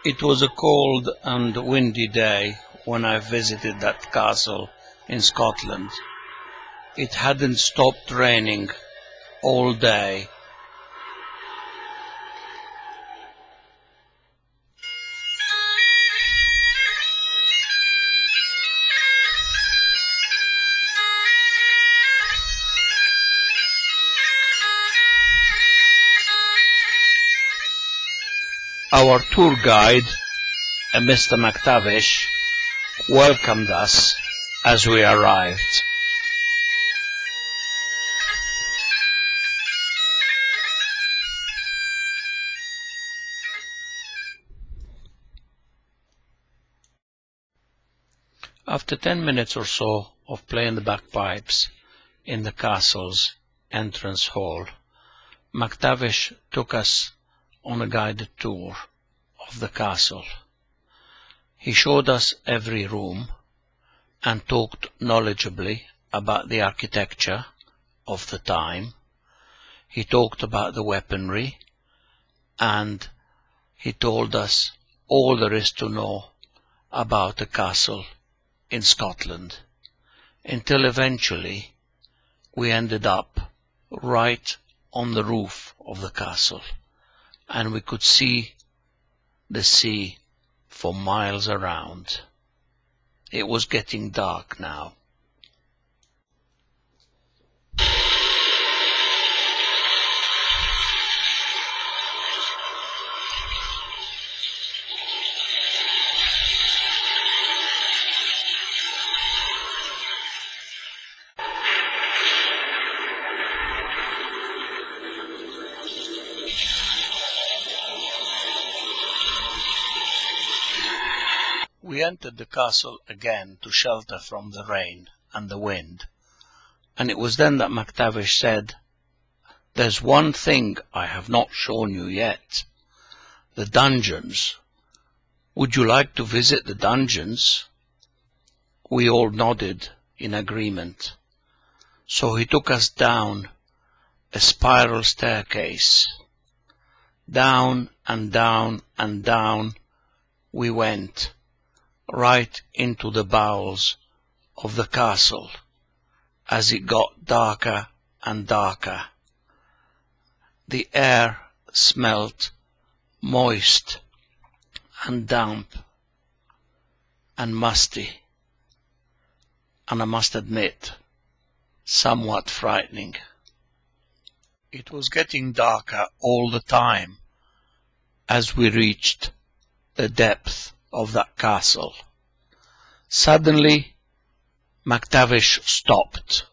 It was a cold and windy day when I visited that castle in Scotland. It hadn't stopped raining all day. Our tour guide, Mr. McTavish, welcomed us as we arrived. After 10 minutes or so of playing the bagpipes in the castle's entrance hall, McTavish took us on a guided tour of the castle. He showed us every room and talked knowledgeably about the architecture of the time. He talked about the weaponry, and he told us all there is to know about a castle in Scotland, until eventually we ended up right on the roof of the castle, and we could see the sea for miles around. It was getting dark now. We entered the castle again to shelter from the rain and the wind, and it was then that McTavish said, "There's one thing I have not shown you yet. The dungeons. Would you like to visit the dungeons?" We all nodded in agreement. So he took us down a spiral staircase. Down and down and down we went, right into the bowels of the castle, as it got darker and darker. The air smelt moist and damp and musty, and I must admit, somewhat frightening. It was getting darker all the time as we reached the depth of that castle. Suddenly, McTavish stopped.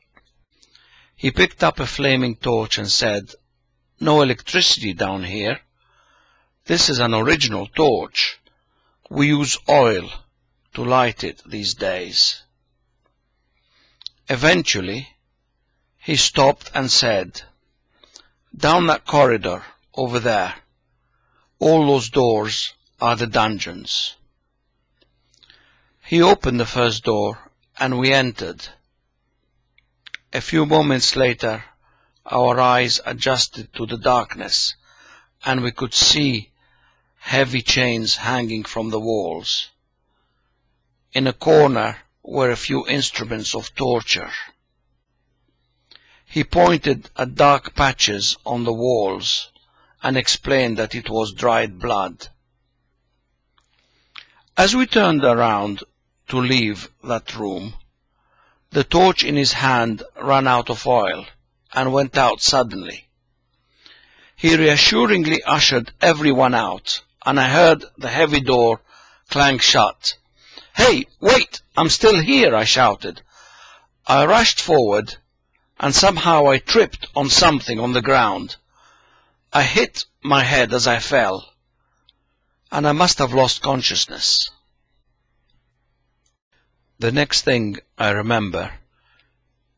He picked up a flaming torch and said, "No electricity down here. This is an original torch. We use oil to light it these days." Eventually, he stopped and said, "Down that corridor over there, all those doors are the dungeons." He opened the first door and we entered. A few moments later, our eyes adjusted to the darkness and we could see heavy chains hanging from the walls. In a corner were a few instruments of torture. He pointed at dark patches on the walls and explained that it was dried blood. As we turned around to leave that room, the torch in his hand ran out of oil and went out suddenly. He reassuringly ushered everyone out, and I heard the heavy door clang shut. "Hey, wait! I'm still here!" I shouted. I rushed forward, and somehow I tripped on something on the ground. I hit my head as I fell, and I must have lost consciousness. The next thing I remember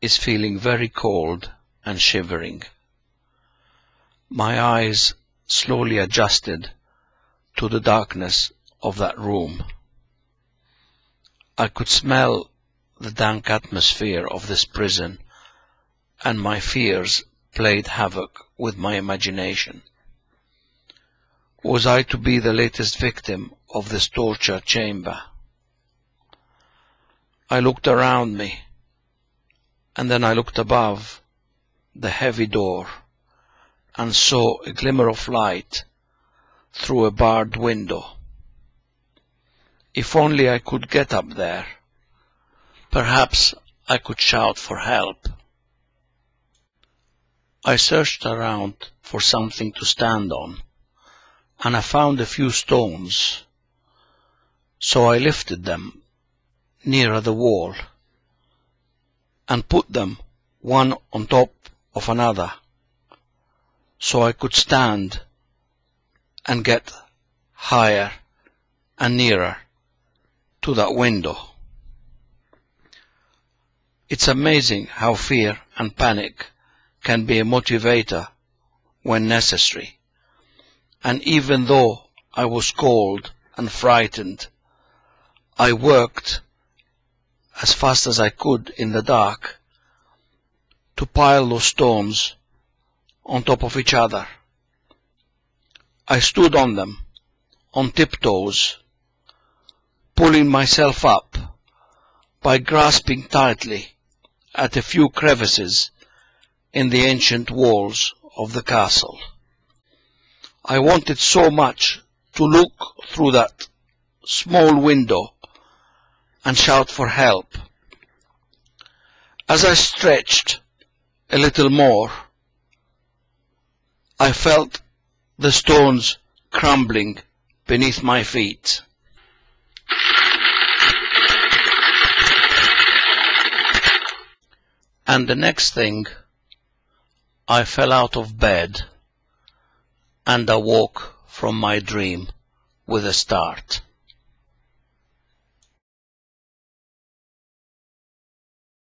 is feeling very cold and shivering. My eyes slowly adjusted to the darkness of that room. I could smell the dank atmosphere of this prison, and my fears played havoc with my imagination. Was I to be the latest victim of this torture chamber. I looked around me, and then I looked above the heavy door and saw a glimmer of light through a barred window. If only I could get up there, perhaps I could shout for help. I searched around for something to stand on, and I found a few stones, so I lifted them nearer the wall and put them one on top of another, so I could stand and get higher and nearer to that window. It's amazing how fear and panic can be a motivator when necessary, and even though I was cold and frightened, I worked as fast as I could in the dark to pile those stones on top of each other. I stood on them, on tiptoes, pulling myself up by grasping tightly at a few crevices in the ancient walls of the castle. I wanted so much to look through that small window and shout for help. As I stretched a little more, I felt the stones crumbling beneath my feet. And the next thing, I fell out of bed and awoke from my dream with a start.